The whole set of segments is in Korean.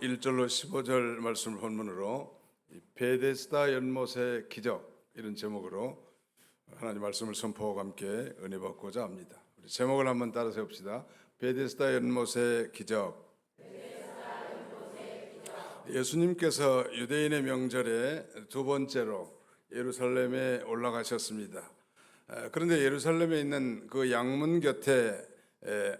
1절로 15절 말씀을 본문으로 베데스다 연못의 기적 이런 제목으로 하나님 말씀을 선포하고 함께 은혜 받고자 합니다. 우리 제목을 한번 따라 세웁시다. 베데스다 연못의 기적. 예수님께서 유대인의 명절에 두 번째로 예루살렘에 올라가셨습니다. 그런데 예루살렘에 있는 그 양문 곁에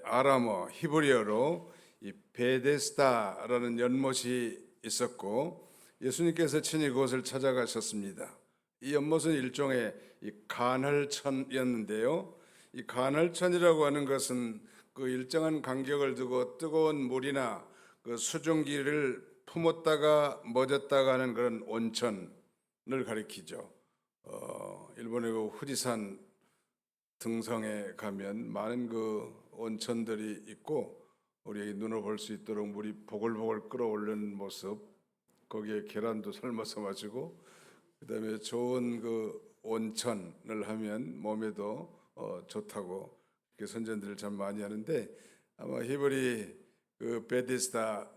아람어 히브리어로 이 베데스다라는 연못이 있었고 예수님께서 친히 그곳을 찾아가셨습니다. 이 연못은 일종의 이 간헐천이었는데요. 이 간헐천이라고 하는 것은 그 일정한 간격을 두고 뜨거운 물이나 그 수증기를 품었다가 멎었다가 하는 그런 온천을 가리키죠. 일본의 그 후지산 등성에 가면 많은 그 온천들이 있고 우리 눈으로 볼 수 있도록 물이 보글보글 끓어오르는 모습, 거기에 계란도 삶아서 마시고 그다음에 좋은 그 온천을 하면 몸에도 좋다고 이렇게 선전들을 참 많이 하는데 아마 히브리 그 베데스다는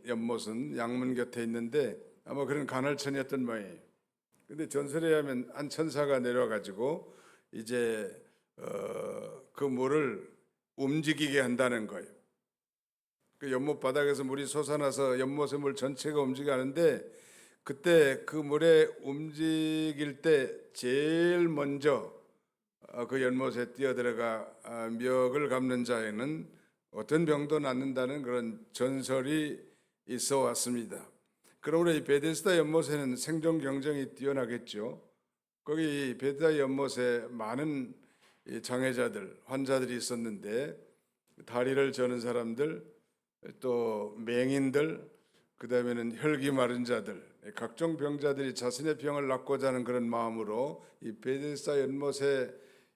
연못은 양문 곁에 있는데 아마 그런 간헐천이었던 모양이에요. 근데 전설에 의하면 한 천사가 내려와 가지고 이제 그 물을 움직이게 한다는 거예요. 그 연못 바닥에서 물이 솟아나서 연못의 물 전체가 움직이는데 그때 그 물에 움직일 때 제일 먼저 그 연못에 뛰어들어가 멱을 감는 자에는 어떤 병도 낫는다는 그런 전설이 있어 왔습니다. 그러므로 이 베데스다 연못에는 생존 경쟁이 뛰어나겠죠. 거기 베데스다 연못에 많은 장애자들, 환자들이 있었는데 다리를 저는 사람들, 또 맹인들, 그 다음에는 혈기 마른 자들, 각종 병자들이 자신의 병을 낫고자 하는 그런 마음으로 이 베데스다 연못의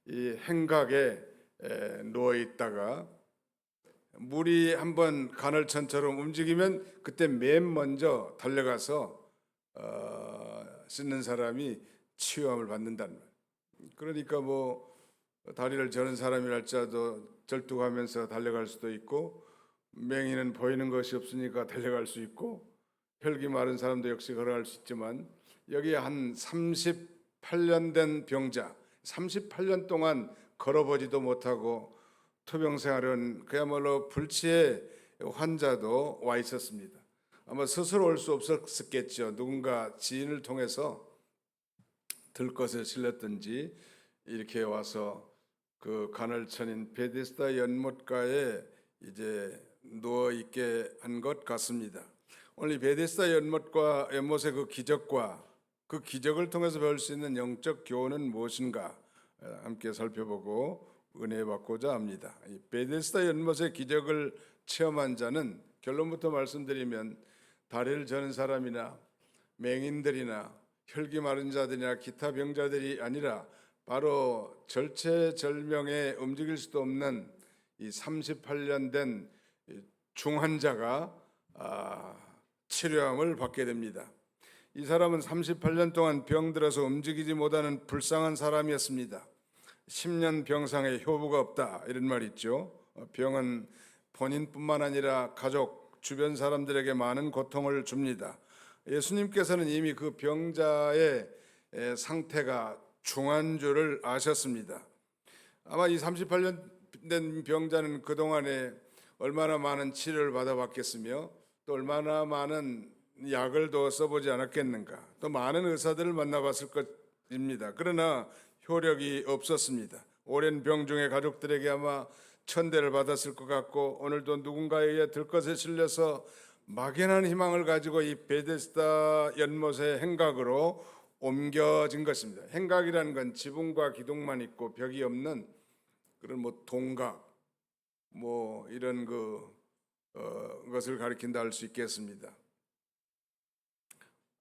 이 행각에 누워 있다가 물이 한번 간헐천처럼 움직이면 그때 맨 먼저 달려가서 씻는 사람이 치유함을 받는다는 거예요. 그러니까 뭐 다리를 저는 사람이랄지라도 절뚝하면서 달려갈 수도 있고 맹인은 보이는 것이 없으니까 달려갈 수 있고 혈기 마른 사람도 역시 걸어갈 수 있지만 여기에 한 38년 된 병자 38년 동안 걸어보지도 못하고 투병생활은 그야말로 불치의 환자도 와 있었습니다. 아마 스스로 올 수 없었겠죠. 누군가 지인을 통해서 들것에 실렸든지 이렇게 와서 그 간헐천인 베데스다 연못가에 이제 누워 있게 한 것 같습니다. 오늘 이 베데스다 연못의 그 기적과 그 기적을 통해서 배울 수 있는 영적 교훈은 무엇인가 함께 살펴보고 은혜 받고자 합니다. 이 베데스다 연못의 기적을 체험한 자는 결론부터 말씀드리면 다리를 저는 사람이나 맹인들이나 혈기 마른 자들이나 기타 병자들이 아니라 바로 절체절명에 움직일 수도 없는 이 38년 된 중환자가 치료함을 받게 됩니다. 이 사람은 38년 동안 병들어서 움직이지 못하는 불쌍한 사람이었습니다. 10년 병상에 효부가 없다 이런 말이 있죠. 병은 본인뿐만 아니라 가족, 주변 사람들에게 많은 고통을 줍니다. 예수님께서는 이미 그 병자의 상태가 중한 줄을 아셨습니다. 아마 이 38년 된 병자는 그동안에 얼마나 많은 치료를 받아봤겠으며 또 얼마나 많은 약을 더 써보지 않았겠는가, 또 많은 의사들을 만나봤을 것입니다. 그러나 효력이 없었습니다. 오랜 병 중에 가족들에게 아마 천대를 받았을 것 같고 오늘도 누군가에 의해 들것에 실려서 막연한 희망을 가지고 이 베데스다 연못의 행각으로 옮겨진 것입니다. 행각이라는 건 지붕과 기둥만 있고 벽이 없는 그런 뭐 동각 뭐 이런 것을 가리킨다 할 수 있겠습니다.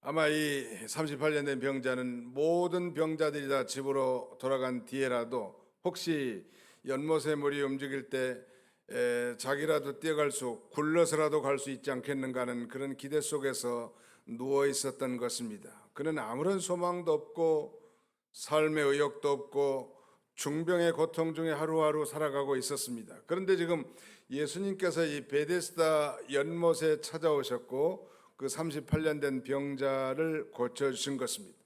아마 이 38년 된 병자는 모든 병자들이 다 집으로 돌아간 뒤에라도 혹시 연못의 물이 움직일 때 자기라도 뛰어갈 수, 굴러서라도 갈 수 있지 않겠는가 하는 그런 기대 속에서 누워 있었던 것입니다. 그는 아무런 소망도 없고 삶의 의욕도 없고 중병의 고통 중에 하루하루 살아가고 있었습니다. 그런데 지금 예수님께서 이 베데스다 연못에 찾아오셨고 그 38년 된 병자를 고쳐주신 것입니다.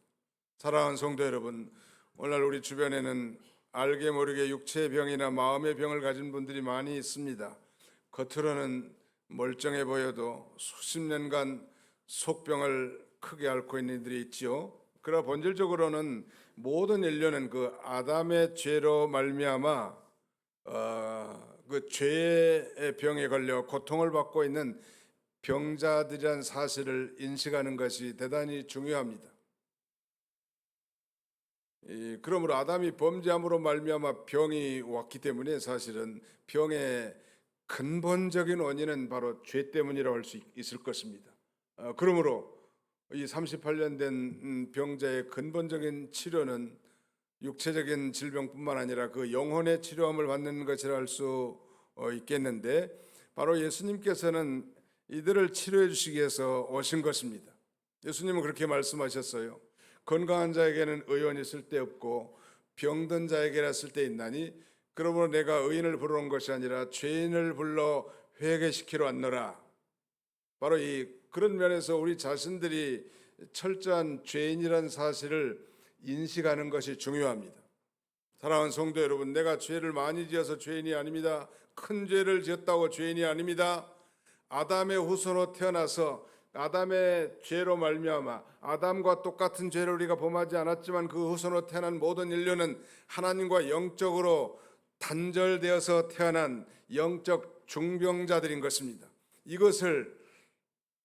사랑하는 성도 여러분, 오늘날 우리 주변에는 알게 모르게 육체의 병이나 마음의 병을 가진 분들이 많이 있습니다. 겉으로는 멀쩡해 보여도 수십 년간 속병을 크게 앓고 있는 이들이 있지요. 그러나 본질적으로는 모든 인류는 그 아담의 죄로 말미암아 그 죄의 병에 걸려 고통을 받고 있는 병자들이란 사실을 인식하는 것이 대단히 중요합니다. 그러므로 아담이 범죄함으로 말미암아 병이 왔기 때문에 사실은 병의 근본적인 원인은 바로 죄 때문이라고 할 수 있을 것입니다. 그러므로 이 38년 된 병자의 근본적인 치료는 육체적인 질병뿐만 아니라 그 영혼의 치료함을 받는 것이라 할 수 있겠는데, 바로 예수님께서는 이들을 치료해 주시기 위해서 오신 것입니다. 예수님은 그렇게 말씀하셨어요. 건강한 자에게는 의원이 쓸데없고 병든 자에게라 쓸데있나니 그러므로 내가 의인을 부르러 온 것이 아니라 죄인을 불러 회개시키러 왔노라. 바로 그런 면에서 우리 자신들이 철저한 죄인이라는 사실을 인식하는 것이 중요합니다. 사랑하는 성도 여러분, 내가 죄를 많이 지어서 죄인이 아닙니다. 큰 죄를 지었다고 죄인이 아닙니다. 아담의 후손으로 태어나서 아담의 죄로 말미암아 아담과 똑같은 죄를 우리가 범하지 않았지만 그 후손으로 태어난 모든 인류는 하나님과 영적으로 단절되어서 태어난 영적 중병자들인 것입니다. 이것을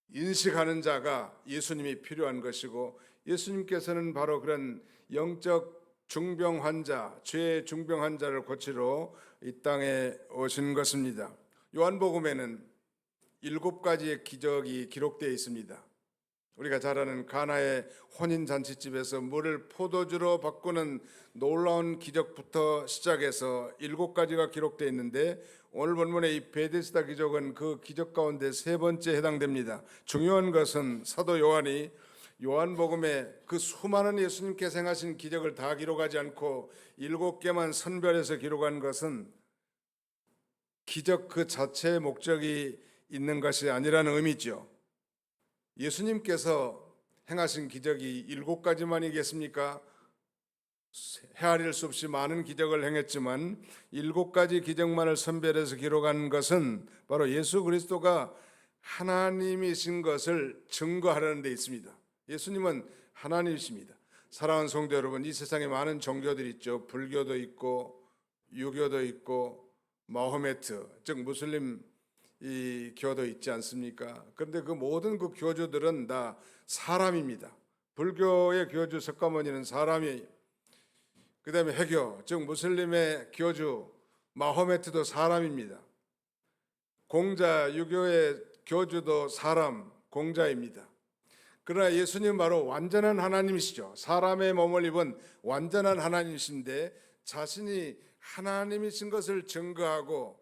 인식하는 자가 예수님이 필요한 것이고, 예수님께서는 바로 그런 영적 중병 환자, 죄의 중병 환자를 고치러 이 땅에 오신 것입니다. 요한복음에는 7가지의 기적이 기록되어 있습니다. 우리가 잘 아는 가나의 혼인잔치집에서 물을 포도주로 바꾸는 놀라운 기적부터 시작해서 7가지가 기록되어 있는데, 오늘 본문의 이 베데스다 기적은 그 기적 가운데 3번째 해당됩니다. 중요한 것은 사도 요한이 요한복음에 그 수많은 예수님께서 행하신 기적을 다 기록하지 않고 7개만 선별해서 기록한 것은 기적 그 자체의 목적이 있는 것이 아니라는 의미죠. 예수님께서 행하신 기적이 7가지만이겠습니까? 헤아릴 수 없이 많은 기적을 행했지만 7가지 기적만을 선별해서 기록한 것은 바로 예수 그리스도가 하나님이신 것을 증거하려는 데 있습니다. 예수님은 하나님이십니다. 사랑하는 성도 여러분, 이 세상에 많은 종교들이 있죠. 불교도 있고 유교도 있고 마호메트, 즉 무슬림 이 교도 있지 않습니까? 그런데 그 모든 그 교주들은 다 사람입니다. 불교의 교주 석가모니는 사람이, 그 다음에 해교, 즉 무슬림의 교주 마호메트도 사람입니다. 공자, 유교의 교주도 사람, 공자입니다. 그러나 예수님은 바로 완전한 하나님이시죠. 사람의 몸을 입은 완전한 하나님이신데 자신이 하나님이신 것을 증거하고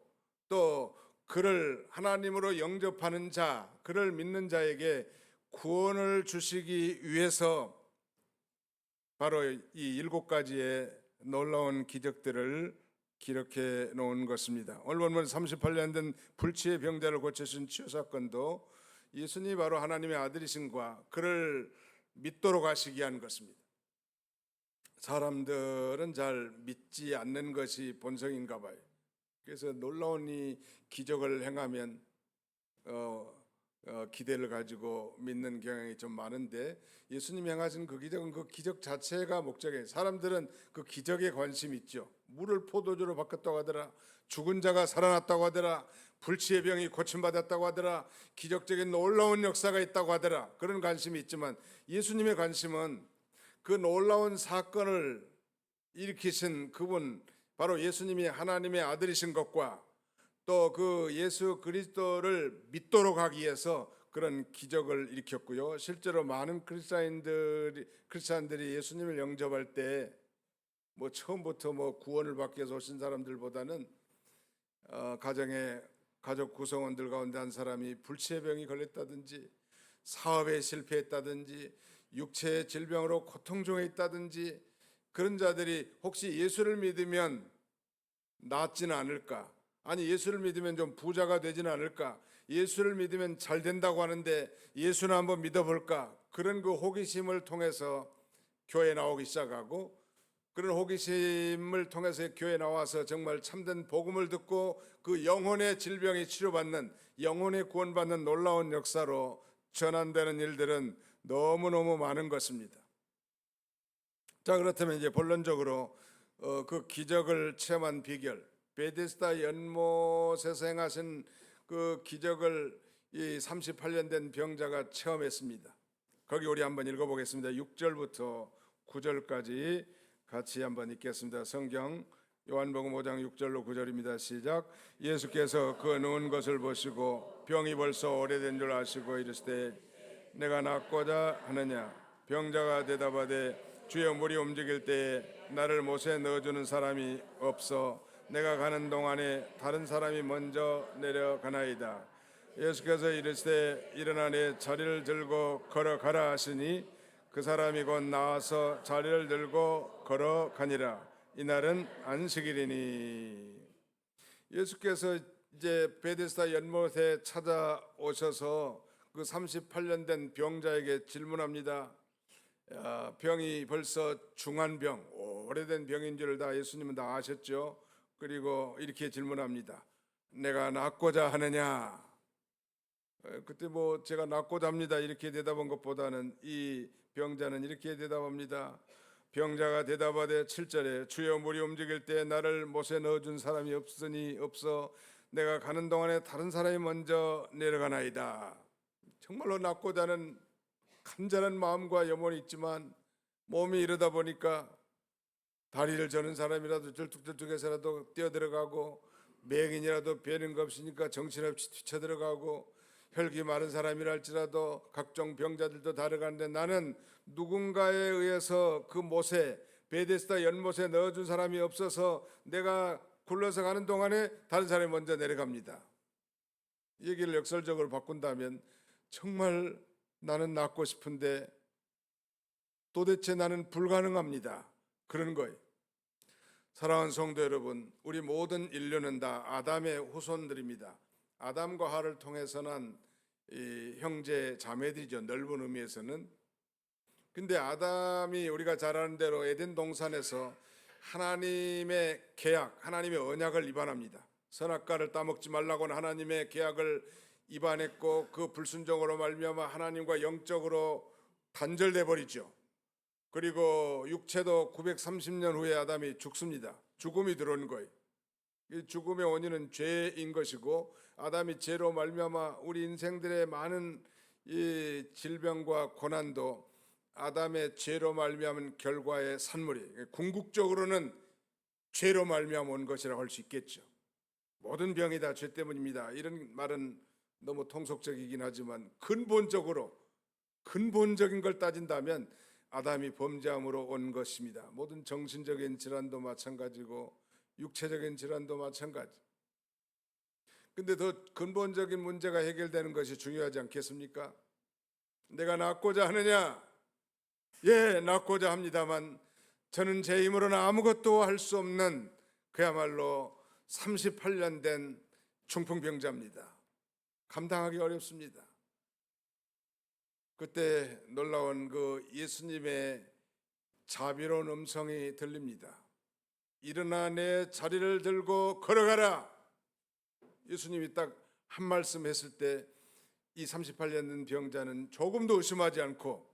또 그를 하나님으로 영접하는 자, 그를 믿는 자에게 구원을 주시기 위해서 바로 이 7가지의 놀라운 기적들을 기록해 놓은 것입니다. 오늘 본문 38년 된 불치의 병자를 고쳐준 치유 사건도 예수님이 바로 하나님의 아들이신과 그를 믿도록 하시기 위한 것입니다. 사람들은 잘 믿지 않는 것이 본성인가 봐요. 그래서 놀라운 이 기적을 행하면 기대를 가지고 믿는 경향이 좀 많은데, 예수님이 행하신 그 기적은 그 기적 자체가 목적이에요. 사람들은 그 기적에 관심이 있죠. 물을 포도주로 바꿨다고 하더라, 죽은 자가 살아났다고 하더라, 불치의 병이 고침받았다고 하더라, 기적적인 놀라운 역사가 있다고 하더라, 그런 관심이 있지만 예수님의 관심은 그 놀라운 사건을 일으키신 그분, 바로 예수님이 하나님의 아들이신 것과 또 그 예수 그리스도를 믿도록 하기 위해서 그런 기적을 일으켰고요. 실제로 많은 크리스찬들이 예수님을 영접할 때 처음부터 구원을 받기 위해서 오신 사람들보다는 가족 구성원들 가운데 한 사람이 불치의 병이 걸렸다든지 사업에 실패했다든지 육체의 질병으로 고통 중에 있다든지 그런 자들이 혹시 예수를 믿으면 낫지는 않을까, 아니 예수를 믿으면 좀 부자가 되지는 않을까? 예수를 믿으면 잘 된다고 하는데 예수는 한번 믿어볼까? 그런 그 호기심을 통해서 교회에 나오기 시작하고, 그런 호기심을 통해서 교회에 나와서 정말 참된 복음을 듣고 그 영혼의 질병이 치료받는, 영혼의 구원받는 놀라운 역사로 전환되는 일들은 너무너무 많은 것입니다. 자, 그렇다면 이제 본론적으로 그 기적을 체험한 비결, 베데스다 연못에서 행하신 그 기적을 이 38년 된 병자가 체험했습니다. 거기 우리 한번 읽어보겠습니다. 6절부터 9절까지 같이 한번 읽겠습니다. 성경 요한복음 5장 6절로 9절입니다. 시작. 예수께서 그 누운 것을 보시고 병이 벌써 오래된 줄 아시고 이르시되 내가 낫고자 하느냐? 병자가 대답하되 주여, 물이 움직일 때에 나를 못에 넣어주는 사람이 없어 내가 가는 동안에 다른 사람이 먼저 내려가나이다. 예수께서 이르시되 일어나 내 자리를 들고 걸어가라 하시니 그 사람이 곧 나와서 자리를 들고 걸어가니라. 이날은 안식일이니. 예수께서 이제 베데스다 연못에 찾아오셔서 그 38년 된 병자에게 질문합니다. 병이 벌써 중환병, 오래된 병인 줄 다 예수님은 다 아셨죠. 그리고 이렇게 질문합니다. 내가 낫고자 하느냐? 그때 뭐 제가 낫고자 합니다 이렇게 대답한 것보다는 이 병자는 이렇게 대답합니다. 병자가 대답하되 7절에 주여, 물이 움직일 때 나를 못에 넣어준 사람이 없으니 없어 내가 가는 동안에 다른 사람이 먼저 내려가나이다. 정말로 낫고자 하는 간절한 마음과 염원이 있지만 몸이 이러다 보니까 다리를 저는 사람이라도 절뚝절뚝해서라도 뛰어들어가고, 맹인이라도 배는 거 없으니까 정신없이 뛰쳐들어가고, 혈기 마른 사람이라 할지라도 각종 병자들도 다르가는데 나는 누군가에 의해서 그 못에, 베데스다 연못에 넣어준 사람이 없어서 내가 굴러서 가는 동안에 다른 사람이 먼저 내려갑니다. 이 얘기를 역설적으로 바꾼다면 정말 나는 낫고 싶은데 도대체 나는 불가능합니다. 그런 거예요. 사랑하는 성도 여러분, 우리 모든 인류는 다 아담의 후손들입니다. 아담과 하와를 통해서 난 이 형제 자매들이죠. 넓은 의미에서는. 근데 아담이 우리가 잘 아는 대로 에덴 동산에서 하나님의 계약, 하나님의 언약을 위반합니다. 선악과를 따먹지 말라고는 하나님의 계약을 위반했고, 그 불순종으로 말미암아 하나님과 영적으로 단절돼 버리죠. 그리고 육체도 930년 후에 아담이 죽습니다. 죽음이 들어오는 거예요. 이 죽음의 원인은 죄인 것이고, 아담이 죄로 말미암아 우리 인생들의 많은 이 질병과 고난도 아담의 죄로 말미암은 결과의 산물이, 궁극적으로는 죄로 말미암아 온 것이라고 할 수 있겠죠. 모든 병이 다 죄 때문입니다. 이런 말은 너무 통속적이긴 하지만 근본적인 걸 따진다면 아담이 범죄함으로 온 것입니다. 모든 정신적인 질환도 마찬가지고 육체적인 질환도 마찬가지. 근데 더 근본적인 문제가 해결되는 것이 중요하지 않겠습니까? 내가 낫고자 하느냐? 예, 낫고자 합니다만 저는 제 힘으로는 아무것도 할 수 없는 그야말로 38년 된 중풍병자입니다. 감당하기 어렵습니다. 그때 놀라운 그 예수님의 자비로운 음성이 들립니다. 일어나 내 자리를 들고 걸어가라. 예수님이 딱 한 말씀 했을 때 이 38년 된 병자는 조금도 의심하지 않고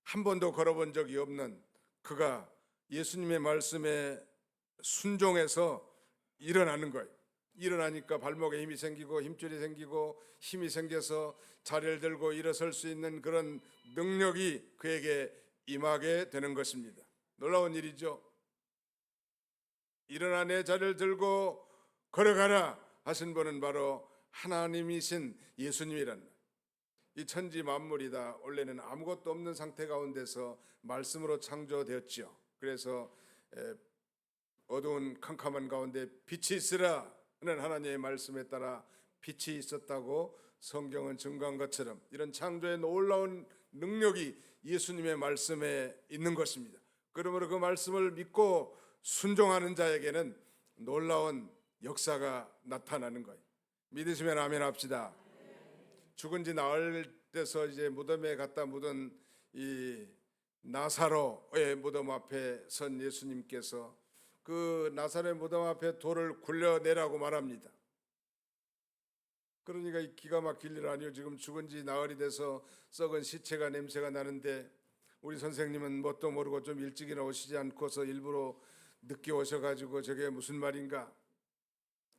한 번도 걸어본 적이 없는 그가 예수님의 말씀에 순종해서 일어나는 거예요. 일어나니까 발목에 힘이 생기고 힘줄이 생기고 힘이 생겨서 자리를 들고 일어설 수 있는 그런 능력이 그에게 임하게 되는 것입니다. 놀라운 일이죠. 일어나 내 자리를 들고 걸어가라 하신 분은 바로 하나님이신 예수님이란 말. 이 천지 만물이 다 원래는 아무것도 없는 상태 가운데서 말씀으로 창조되었죠. 그래서 어두운 캄캄한 가운데 빛이 있으라 하는 하나님의 말씀에 따라 빛이 있었다고 성경은 증거한 것처럼 이런 창조의 놀라운 능력이 예수님의 말씀에 있는 것입니다. 그러므로 그 말씀을 믿고 순종하는 자에게는 놀라운 역사가 나타나는 거예요. 믿으시면 아멘 합시다. 죽은 지 나흘 돼서 이제 무덤에 갖다 묻은 이 나사로의 무덤 앞에 선 예수님께서 그 나사로의 무덤 앞에 돌을 굴려내라고 말합니다. 그러니까 기가 막힐 일 아니에요. 지금 죽은 지 나흘이 돼서 썩은 시체가 냄새가 나는데 우리 선생님은 뭣도 모르고 좀 일찍이나 오시지 않고서 일부러 늦게 오셔가지고 저게 무슨 말인가,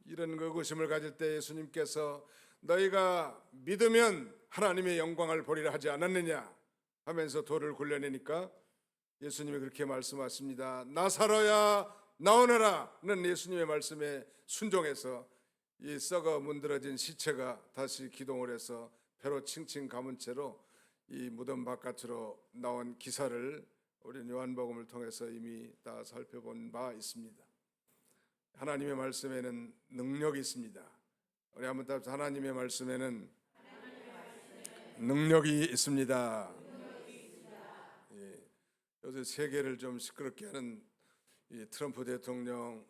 이런 의구심을 가질 때 예수님께서 너희가 믿으면 하나님의 영광을 보리라 하지 않았느냐 하면서 돌을 굴려내니까 예수님이 그렇게 말씀하십니다. 나사로야 나오너라는 예수님의 말씀에 순종해서 이 썩어 문드러진 시체가 다시 기동을 해서 배로 칭칭 감은 채로 이 무덤 바깥으로 나온 기사를 우리 요한복음을 통해서 이미 다 살펴본 바 있습니다. 하나님의 말씀에는 능력이 있습니다. 우리 한번 답, 하나님의 말씀에는 능력이 있습니다. 예, 요새 세계를 좀 시끄럽게 하는 이 트럼프 대통령의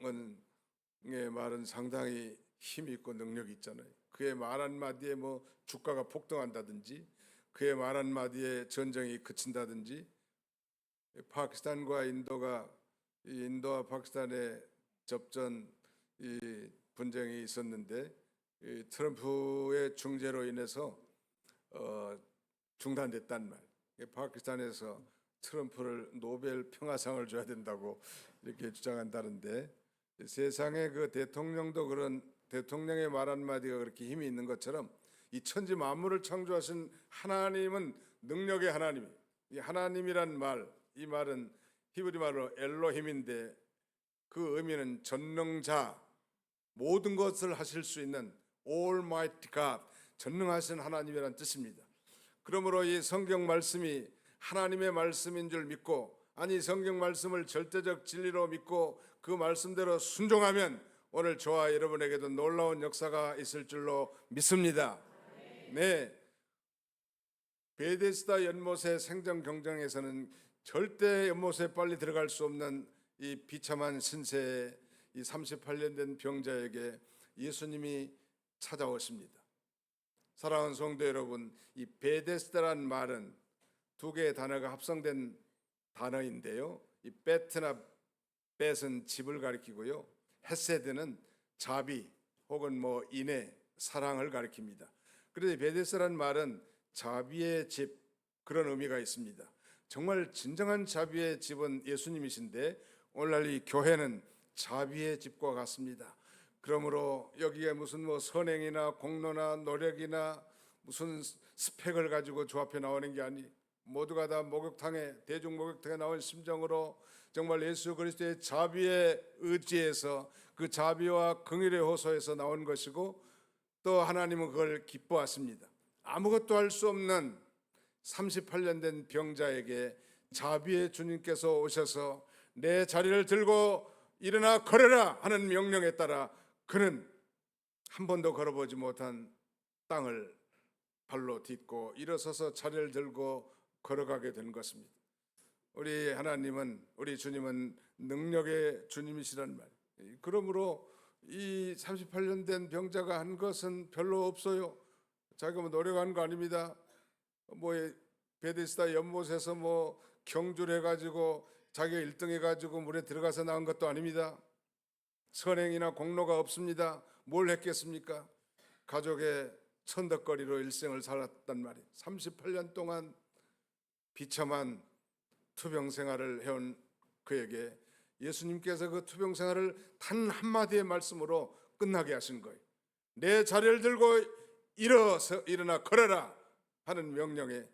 말은 상당히 힘이 있고 능력이 있잖아요. 그의 말 한마디에 뭐 주가가 폭등한다든지, 그의 말 한마디에 전쟁이 그친다든지, 파키스탄과 인도와 파키스탄의 접전 이 분쟁이 있었는데 이 트럼프의 중재로 인해서 중단됐단 말. 파키스탄에서 트럼프를 노벨 평화상을 줘야 된다고 이렇게 주장한다는데, 세상의 그 대통령도 그런 대통령의 말 한마디가 그렇게 힘이 있는 것처럼 이 천지 만물을 창조하신 하나님은 능력의 하나님. 이 하나님이란 말, 이 말은 히브리 말로 엘로힘인데 그 의미는 전능자, 모든 것을 하실 수 있는 Almighty God, 전능하신 하나님이란 뜻입니다. 그러므로 이 성경 말씀이 하나님의 말씀인 줄 믿고, 아니 성경 말씀을 절대적 진리로 믿고 그 말씀대로 순종하면 오늘 저와 여러분에게도 놀라운 역사가 있을 줄로 믿습니다. 네, 베데스다 연못의 생존 경쟁에서는 절대 연못에 빨리 들어갈 수 없는 이 비참한 신세의 이 38년 된 병자에게 예수님이 찾아오십니다. 사랑하는 성도 여러분, 이 베데스다란 말은 두 개의 단어가 합성된 단어인데요, 이 베트나 벳은 집을 가리키고요, 헤세드는 자비 혹은 뭐 인애, 사랑을 가리킵니다. 그래서 베데스다란 말은 자비의 집, 그런 의미가 있습니다. 정말 진정한 자비의 집은 예수님이신데 오늘날 이 교회는 자비의 집과 같습니다. 그러므로 여기에 무슨 뭐 선행이나 공로나 노력이나 무슨 스펙을 가지고 주 앞에 나오는 게 아니, 모두가 다 목욕탕에, 대중 목욕탕에 나온 심정으로 정말 예수 그리스도의 자비의 의지에서, 그 자비와 긍휼의 호소에서 나온 것이고, 또 하나님은 그걸 기뻐하십니다. 아무것도 할 수 없는 38년 된 병자에게 자비의 주님께서 오셔서 내 자리를 들고 일어나 걸어라 하는 명령에 따라 그는 한 번도 걸어보지 못한 땅을 발로 딛고 일어서서 자리를 들고 걸어가게 된 것입니다. 우리 하나님은, 우리 주님은 능력의 주님이시란 말이에요. 그러므로 이 38년 된 병자가 한 것은 별로 없어요. 자기가 뭐 노력한 거 아닙니다. 뭐 베데스다 연못에서 뭐 경주해가지고 자기가 1등 해가지고 물에 들어가서 나온 것도 아닙니다. 선행이나 공로가 없습니다. 뭘 했겠습니까? 가족의 천덕거리로 일생을 살았단 말이에요. 38년 동안 비참한 투병 생활을 해온 그에게 예수님께서 그 투병 생활을 단 한마디의 말씀으로 끝나게 하신 거예요. 내 자리를 들고 일어나 걸어라 하는 명령에,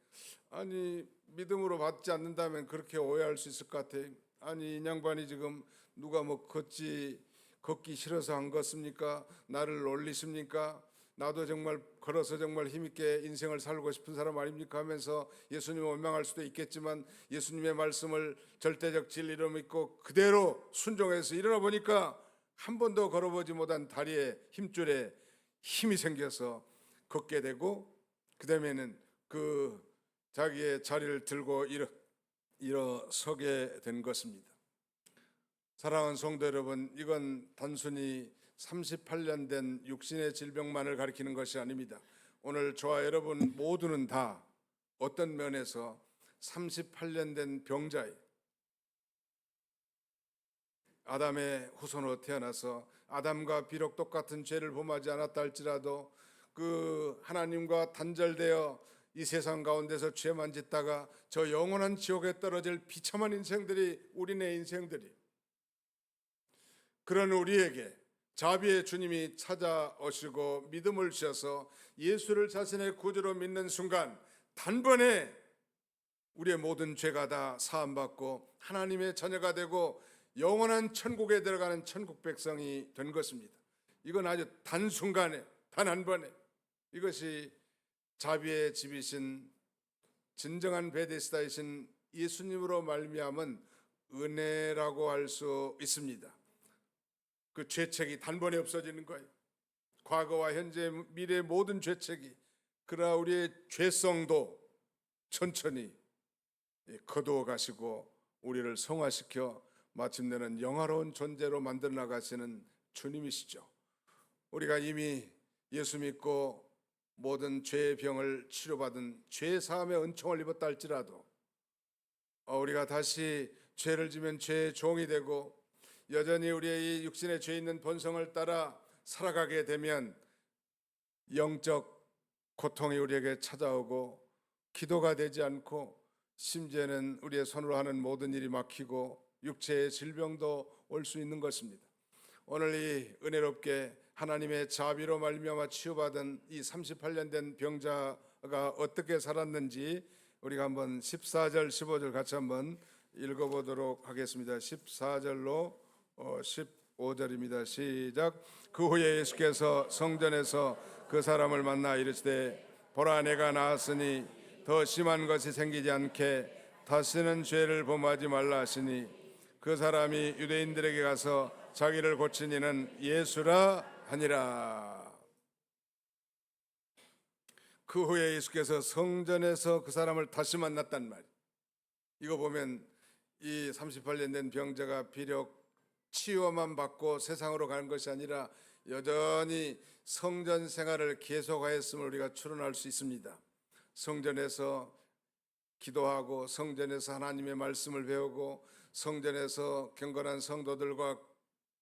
아니 믿음으로 받지 않는다면 그렇게 오해할 수 있을 것 같아요. 아니 이 양반이 지금 누가 뭐 걷기 싫어서 한 것입니까? 나를 놀리십니까? 나도 정말 걸어서 정말 힘있게 인생을 살고 싶은 사람 아닙니까? 하면서 예수님을 원망할 수도 있겠지만 예수님의 말씀을 절대적 진리로 믿고 그대로 순종해서 일어나 보니까 한 번도 걸어보지 못한 다리에 힘줄에 힘이 생겨서 걷게 되고, 그 다음에는 그 자기의 자리를 들고 일어서게 된 것입니다. 사랑하는 성도 여러분, 이건 단순히 38년 된 육신의 질병만을 가리키는 것이 아닙니다. 오늘 저와 여러분 모두는 다 어떤 면에서 38년 된 병자예요. 아담의 후손으로 태어나서 아담과 비록 똑같은 죄를 범하지 않았다 할지라도 그 하나님과 단절되어 이 세상 가운데서 죄만 짓다가 저 영원한 지옥에 떨어질 비참한 인생들이 우리네 인생들이, 그런 우리에게 자비의 주님이 찾아오시고 믿음을 주셔서 예수를 자신의 구주로 믿는 순간 단번에 우리의 모든 죄가 다 사함받고 하나님의 자녀가 되고 영원한 천국에 들어가는 천국 백성이 된 것입니다. 이건 아주 단순간에, 단 한 번에, 이것이 자비의 집이신 진정한 베데스다이신 예수님으로 말미암은 은혜라고 할 수 있습니다. 그 죄책이 단번에 없어지는 거예요. 과거와 현재, 미래의 모든 죄책이, 그러나 우리의 죄성도 천천히 거두어 가시고 우리를 성화시켜 마침내는 영화로운 존재로 만들어 나가시는 주님이시죠. 우리가 이미 예수 믿고 모든 죄의 병을 치료받은 죄 사함의 은총을 입었다 할지라도 우리가 다시 죄를 지면 죄의 종이 되고 여전히 우리의 이 육신의 죄 있는 본성을 따라 살아가게 되면 영적 고통이 우리에게 찾아오고 기도가 되지 않고 심지어는 우리의 손으로 하는 모든 일이 막히고 육체의 질병도 올 수 있는 것입니다. 오늘 이 은혜롭게 하나님의 자비로 말미암아 치유받은 이 38년 된 병자가 어떻게 살았는지 우리가 한번 14절 15절 같이 한번 읽어보도록 하겠습니다. 14절로 15절입니다. 시작. 그 후에 예수께서 성전에서 그 사람을 만나 이르시되 보라 내가 나았으니 더 심한 것이 생기지 않게 다시는 죄를 범하지 말라 하시니 그 사람이 유대인들에게 가서 자기를 고친 이는 예수라 하니라. 그 후에 예수께서 성전에서 그 사람을 다시 만났단 말이에요. 이거 보면 이 38년 된 병자가 비록 치유만 받고 세상으로 가는 것이 아니라 여전히 성전 생활을 계속하였음을 우리가 추론할 수 있습니다. 성전에서 기도하고 성전에서 하나님의 말씀을 배우고 성전에서 경건한 성도들과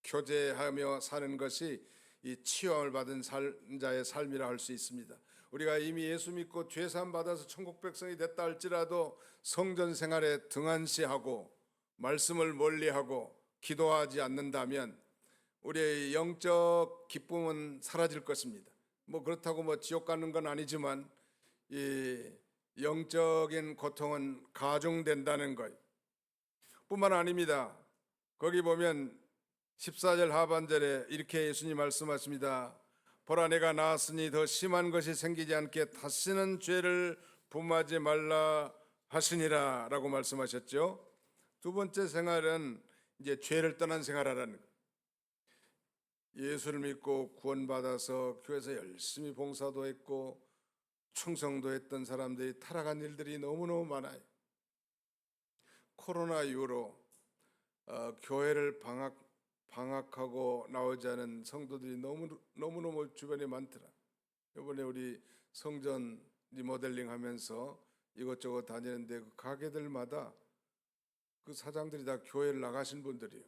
교제하며 사는 것이 이 치유함을 받은 자의 삶이라 할 수 있습니다. 우리가 이미 예수 믿고 죄사함 받아서 천국 백성이 됐다 할지라도 성전 생활에 등한시하고 말씀을 멀리하고 기도하지 않는다면 우리의 영적 기쁨은 사라질 것입니다. 그렇다고 지옥 가는 건 아니지만 이 영적인 고통은 가중된다는 것 뿐만 아닙니다. 거기 보면 14절 하반절에 이렇게 예수님 말씀하십니다. 보라 내가 나았으니 더 심한 것이 생기지 않게 다시는 죄를 범하지 말라 하시니라 라고 말씀하셨죠. 두 번째 생활은 이제 죄를 떠난 생활하라는 것. 예수를 믿고 구원받아서 교회에서 열심히 봉사도 했고 충성도 했던 사람들이 타락한 일들이 너무너무 많아요. 코로나 이후로 교회를 방학하고 나오지 않은 성도들이 너무너무 주변에 많더라. 이번에 우리 성전 리모델링 하면서 이것저것 다니는데 그 가게들마다 그 사장들이 다 교회를 나가신 분들이에요.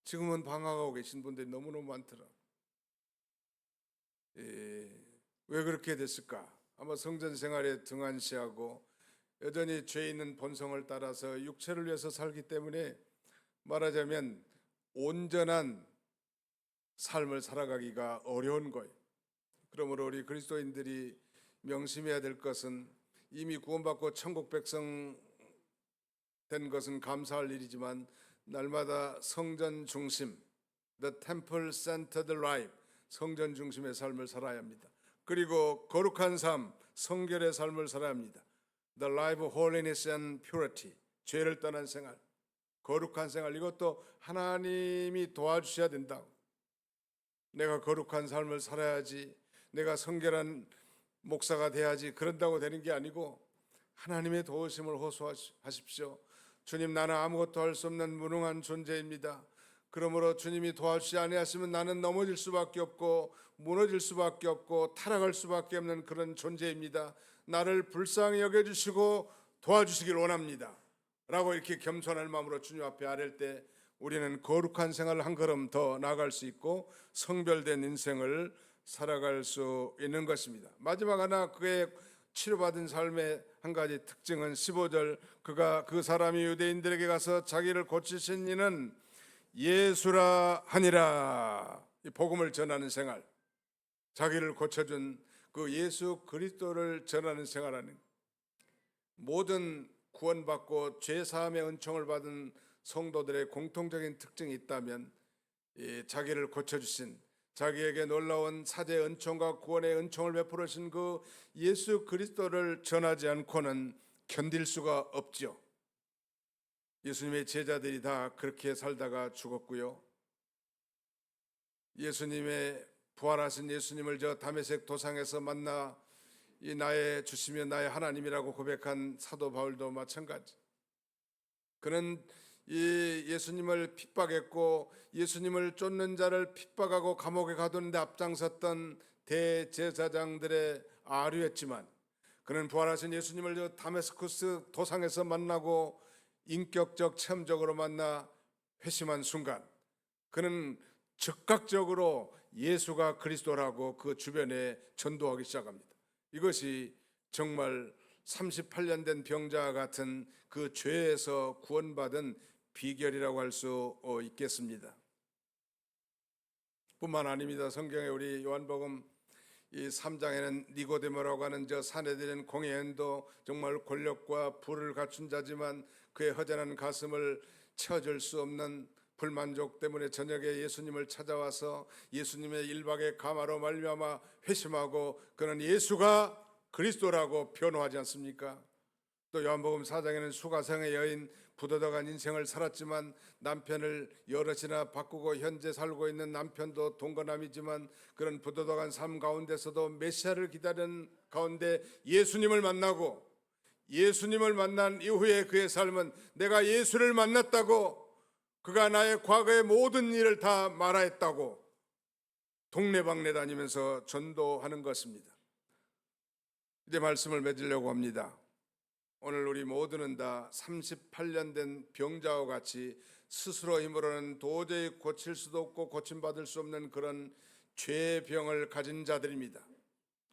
지금은 방학하고 계신 분들이 너무너무 많더라. 왜 그렇게 됐을까? 아마 성전 생활에 등한시하고 여전히 죄 있는 본성을 따라서 육체를 위해서 살기 때문에 말하자면 온전한 삶을 살아가기가 어려운 거예요. 그러므로 우리 그리스도인들이 명심해야 될 것은 이미 구원받고 천국 백성 된 것은 감사할 일이지만 날마다 성전 중심, the temple centered life, 성전 중심의 삶을 살아야 합니다. 그리고 거룩한 삶, 성결의 삶을 살아야 합니다. The life of holiness and purity, 죄를 떠난 생활, 거룩한 생활, 이것도 하나님이 도와주셔야 된다고. 내가 거룩한 삶을 살아야지, 내가 성결한 목사가 돼야지 그런다고 되는 게 아니고 하나님의 도우심을 호소하십시오. 주님, 나는 아무것도 할 수 없는 무능한 존재입니다. 그러므로 주님이 도와주지 아니하시면 나는 넘어질 수밖에 없고 무너질 수밖에 없고 타락할 수밖에 없는 그런 존재입니다. 나를 불쌍히 여겨주시고 도와주시길 원합니다 라고 이렇게 겸손한 마음으로 주님 앞에 아랠 때 우리는 거룩한 생활을 한 걸음 더 나아갈 수 있고 성별된 인생을 살아갈 수 있는 것입니다. 마지막 하나, 그의 치료받은 삶의 한 가지 특징은 15절, 그가 그 사람이 유대인들에게 가서 자기를 고치신 이는 예수라 하니라. 이 복음을 전하는 생활, 자기를 고쳐준 그 예수 그리스도를 전하는 생활하는, 모든 구원받고 죄사함의 은총을 받은 성도들의 공통적인 특징이 있다면 자기를 고쳐주신, 자기에게 놀라운 사죄의 은총과 구원의 은총을 베풀어 주신 그 예수 그리스도를 전하지 않고는 견딜 수가 없지요. 예수님의 제자들이 다 그렇게 살다가 죽었고요. 예수님의 부활하신 예수님을 저 다메섹 도상에서 만나 이 나의 주시며 나의 하나님이라고 고백한 사도 바울도 마찬가지. 그는 이 예수님을 핍박했고 예수님을 쫓는 자를 핍박하고 감옥에 가두는데 앞장섰던 대제사장들의 아류였지만, 그는 부활하신 예수님을 저 다메스쿠스 도상에서 만나고 인격적 체험적으로 만나 회심한 순간 그는 즉각적으로 예수가 그리스도라고 그 주변에 전도하기 시작합니다. 이것이 정말 38년 된 병자와 같은 그 죄에서 구원받은 비결이라고 할 수 있겠습니다. 뿐만 아닙니다. 성경에 우리 요한복음 이 3장에는 니고데모라고 하는 저 사내들인 공회원도 정말 권력과 부를 갖춘 자지만 그의 허전한 가슴을 채워줄 수 없는 불만족 때문에 저녁에 예수님을 찾아와서 예수님의 일박의 가마로 말미암아 회심하고 그는 예수가 그리스도라고 변호하지 않습니까? 또 요한복음 4장에는 수가성의 여인, 부도덕한 인생을 살았지만 남편을 여럿이나 바꾸고 현재 살고 있는 남편도 동거남이지만 그런 부도덕한 삶 가운데서도 메시아를 기다리는 가운데 예수님을 만나고, 예수님을 만난 이후에 그의 삶은 내가 예수를 만났다고, 그가 나의 과거의 모든 일을 다 말하였다고 동네방네 다니면서 전도하는 것입니다. 이제 말씀을 맺으려고 합니다. 오늘 우리 모두는 다 38년 된 병자와 같이 스스로 힘으로는 도저히 고칠 수도 없고 고침받을 수 없는 그런 죄의 병을 가진 자들입니다.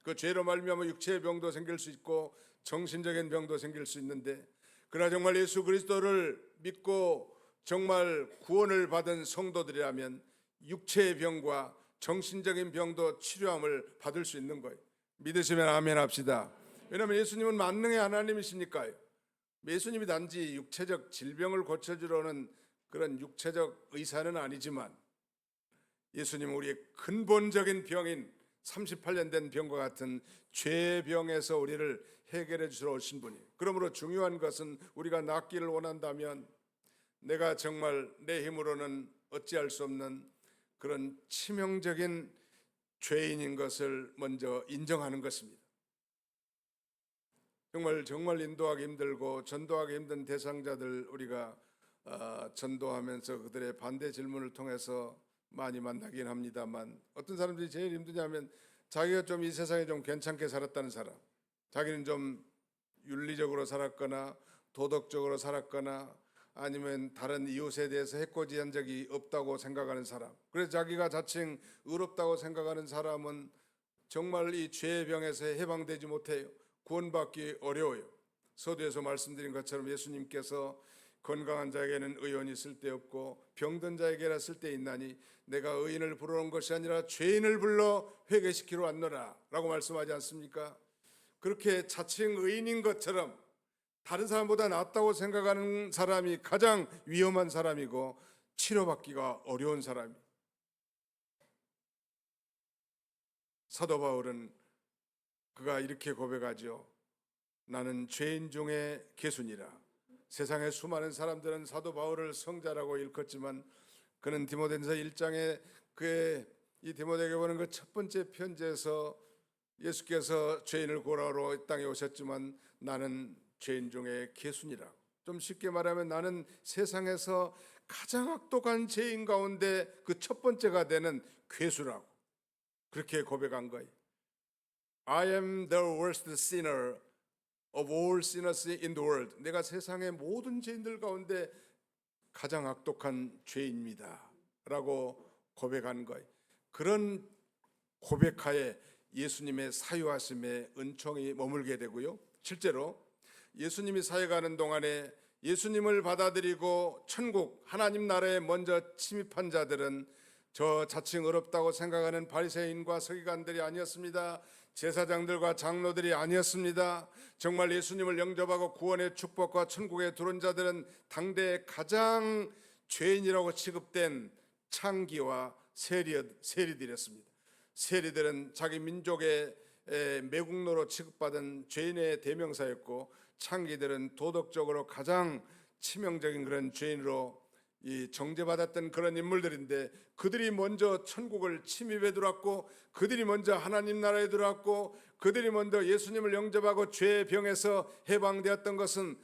그 죄로 말미암아 육체의 병도 생길 수 있고 정신적인 병도 생길 수 있는데, 그러나 정말 예수 그리스도를 믿고 정말 구원을 받은 성도들이라면 육체의 병과 정신적인 병도 치료함을 받을 수 있는 거예요. 믿으시면 아멘 합시다. 왜냐하면 예수님은 만능의 하나님이시니까요. 예수님이 단지 육체적 질병을 고쳐주려는 그런 육체적 의사는 아니지만 예수님은 우리의 근본적인 병인 38년 된 병과 같은 죄의 병에서 우리를 해결해 주러 오신 분이에요. 그러므로 중요한 것은 우리가 낫기를 원한다면 내가 정말 내 힘으로는 어찌할 수 없는 그런 치명적인 죄인인 것을 먼저 인정하는 것입니다. 정말 인도하기 힘들고 전도하기 힘든 대상자들 우리가 전도하면서 그들의 반대 질문을 통해서 많이 만나긴 합니다만, 어떤 사람들이 제일 힘드냐면 자기가 좀 이 세상에 좀 괜찮게 살았다는 사람, 자기는 좀 윤리적으로 살았거나 도덕적으로 살았거나 아니면 다른 이웃에 대해서 해코지한 적이 없다고 생각하는 사람, 그래서 자기가 자칭 의롭다고 생각하는 사람은 정말 이 죄의 병에서 해방되지 못해요. 구원받기 어려워요. 서두에서 말씀드린 것처럼 예수님께서 건강한 자에게는 의원이 쓸데없고 병든 자에게라 쓸데있나니 내가 의인을 부르러 온 것이 아니라 죄인을 불러 회개시키러 왔노라 라고 말씀하지 않습니까? 그렇게 자칭 의인인 것처럼 다른 사람보다 낫다고 생각하는 사람이 가장 위험한 사람이고 치료받기가 어려운 사람이에요. 사도 바울은 그가 이렇게 고백하죠. 나는 죄인 중에 개순이라. 세상의 수많은 사람들은 사도 바울을 성자라고 일컫지만 그는 디모데전서 1장에 그의 이 디모데에게 보는 그 첫 번째 편지에서 예수께서 죄인을 구하러 이 땅에 오셨지만 나는 죄인 중에 개순이라고, 좀 쉽게 말하면 나는 세상에서 가장 악독한 죄인 가운데 그 첫 번째가 되는 괴수라고 그렇게 고백한 거예요. I am the worst sinner of all sinners in the world. 내가 세상의 모든 죄인들 가운데 가장 악독한 죄인입니다 라고 고백한 거예요. 그런 고백하에 예수님의 사유하심의 은총이 머물게 되고요. 실제로 예수님이 사역하는 동안에 예수님을 받아들이고 천국 하나님 나라에 먼저 침입한 자들은 저 자칭 어렵다고 생각하는 바리새인과 서기관들이 아니었습니다. 제사장들과 장로들이 아니었습니다. 정말 예수님을 영접하고 구원의 축복과 천국에 들어온 자들은 당대에 가장 죄인이라고 취급된 창기와 세리들이었습니다. 세리들은 자기 민족의 매국노로 취급받은 죄인의 대명사였고, 창기들은 도덕적으로 가장 치명적인 그런 죄인으로 정죄받았던 그런 인물들인데, 그들이 먼저 천국을 침입해 들어왔고, 그들이 먼저 하나님 나라에 들어왔고, 그들이 먼저 예수님을 영접하고 죄의 병에서 해방되었던 것은,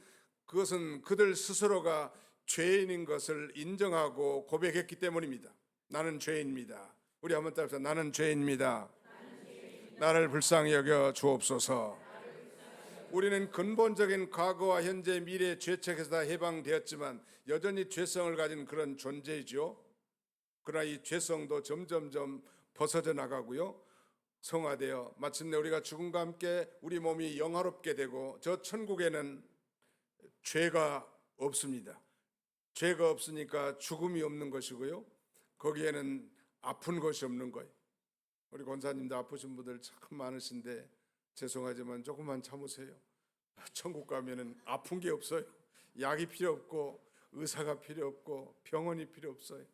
그것은 그들 스스로가 죄인인 것을 인정하고 고백했기 때문입니다. 나는 죄인입니다. 우리 한번 따라합시다. 나는 죄인입니다. 나를 불쌍히 여겨 주옵소서. 우리는 근본적인 과거와 현재, 미래의 죄책에서 다 해방되었지만 여전히 죄성을 가진 그런 존재이죠. 그러나 이 죄성도 점점점 벗어져 나가고요, 성화되어 마침내 우리가 죽음과 함께 우리 몸이 영화롭게 되고, 저 천국에는 죄가 없습니다. 죄가 없으니까 죽음이 없는 것이고요, 거기에는 아픈 것이 없는 거예요. 우리 권사님도 아프신 분들 참 많으신데 죄송하지만 조금만 참으세요. 천국 가면은 아픈 게 없어요. 약이 필요 없고 의사가 필요 없고 병원이 필요 없어요.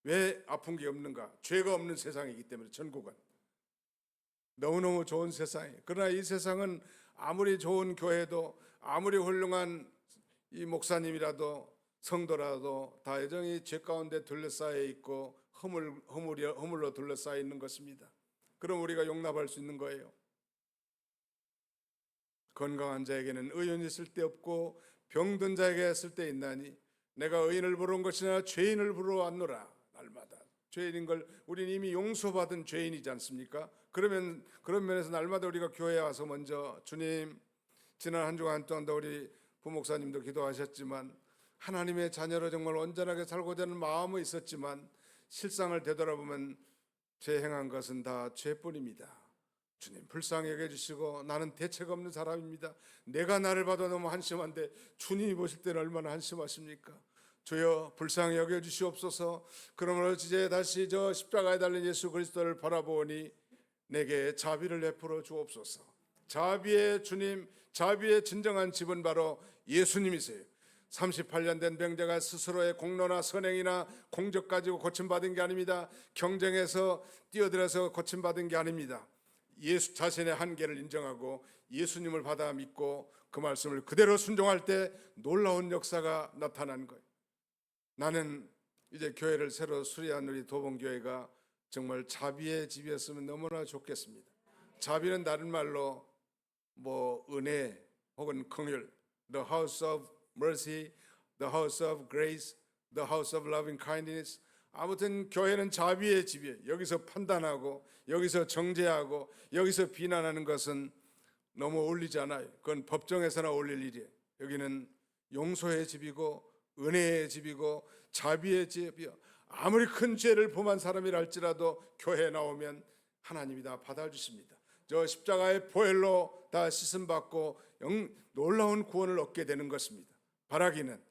왜 아픈 게 없는가? 죄가 없는 세상이기 때문에. 천국은 너무너무 좋은 세상이에요. 그러나 이 세상은 아무리 좋은 교회도, 아무리 훌륭한 이 목사님이라도 성도라도 다 여전히 죄 가운데 둘러싸여 있고 허물로 둘러싸여 있는 것입니다. 그럼 우리가 용납할 수 있는 거예요. 건강한 자에게는 의인이 쓸데없고 병든 자에게 쓸데있나니 내가 의인을 부르러 온 것이 아니라 죄인을 부르러 왔노라. 날마다 죄인인 걸 우리는 이미 용서받은 죄인이지 않습니까? 그러면 그런 면에서 날마다 우리가 교회에 와서 먼저 주님, 지난 한 주간 동안도 우리 부목사님도 기도하셨지만 하나님의 자녀로 정말 온전하게 살고자 하는 마음은 있었지만 실상을 되돌아보면 죄 행한 것은 다 죄뿐입니다. 주님 불쌍히 여겨주시고, 나는 대책 없는 사람입니다. 내가 나를 봐도 너무 한심한데 주님이 보실 때는 얼마나 한심하십니까? 주여 불쌍히 여겨주시옵소서. 그러므로 이제 다시 저 십자가에 달린 예수 그리스도를 바라보니 내게 자비를 베풀어 주옵소서. 자비의 주님, 자비의 진정한 집은 바로 예수님이세요. 38년 된 병자가 스스로의 공로나 선행이나 공적 가지고 고침받은 게 아닙니다. 경쟁에서 뛰어들어서 고침받은 게 아닙니다. 예수 자신의 한계를 인정하고 예수님을 받아 믿고 그 말씀을 그대로 순종할 때 놀라운 역사가 나타난 거예요. 나는 이제 교회를 새로 수리한 우리 도봉교회가 정말 자비의 집이었으면 너무나 좋겠습니다. 자비는 다른 말로 은혜 혹은 긍휼, the house of mercy, the house of grace, the house of loving kindness. 아무튼 교회는 자비의 집이에요. 여기서 판단하고 여기서 정죄하고 여기서 비난하는 것은 너무 어울리지 않아요. 그건 법정에서나 어울릴 일이에요. 여기는 용서의 집이고 은혜의 집이고 자비의 집이요. 아무리 큰 죄를 범한 사람이라 할지라도 교회에 나오면 하나님이 다 받아주십니다. 저 십자가의 보혈로 다 씻음받고 놀라운 구원을 얻게 되는 것입니다. 바라기는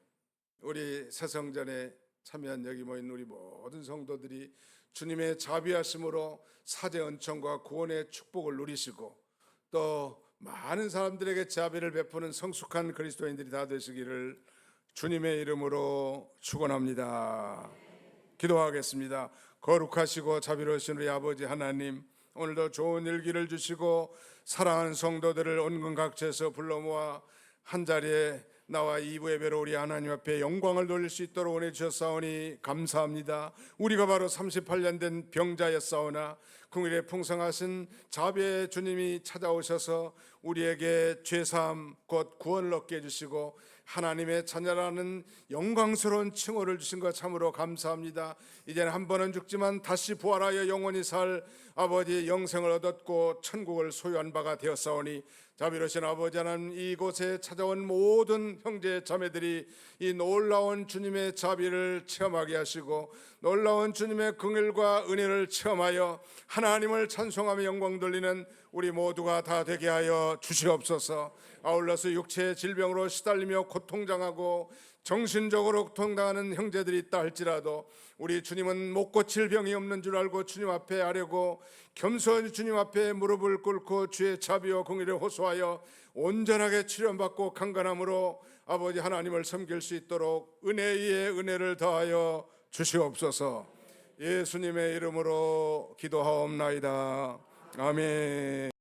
우리 새성전에 참여한 여기 모인 우리 모든 성도들이 주님의 자비하심으로 사제 은총과 구원의 축복을 누리시고 또 많은 사람들에게 자비를 베푸는 성숙한 그리스도인들이 다 되시기를 주님의 이름으로 축원합니다. 기도하겠습니다. 거룩하시고 자비로우신 우리 아버지 하나님, 오늘도 좋은 일기를 주시고 사랑하는 성도들을 온갖 각처에서 불러 모아 한 자리에 나와 이부 예배로 우리 하나님 앞에 영광을 돌릴 수 있도록 은혜 주셨사오니 감사합니다. 우리가 바로 38년 된 병자였사오나 긍휼에 풍성하신 자비의 주님이 찾아오셔서 우리에게 죄사함 곧 구원을 얻게 해주시고 하나님의 자녀라는 영광스러운 칭호를 주신 것 참으로 감사합니다. 이제는 한 번은 죽지만 다시 부활하여 영원히 살 아버지의 영생을 얻었고 천국을 소유한 바가 되었사오니 자비로우신 아버지 하나님, 이곳에 찾아온 모든 형제 자매들이 이 놀라운 주님의 자비를 체험하게 하시고 놀라운 주님의 긍휼과 은혜를 체험하여 하나님을 찬송하며 영광 돌리는 우리 모두가 다 되게 하여 주시옵소서. 아울러서 육체의 질병으로 시달리며 고통당하고 정신적으로 고통당하는 형제들이 있다 할지라도 우리 주님은 못 고칠 병이 없는 줄 알고 주님 앞에 아뢰고 겸손히 주님 앞에 무릎을 꿇고 주의 자비와 긍휼을 호소하여 온전하게 치료받고 강건함으로 아버지 하나님을 섬길 수 있도록 은혜 위에 은혜를 더하여 주시옵소서. 예수님의 이름으로 기도하옵나이다. 아멘.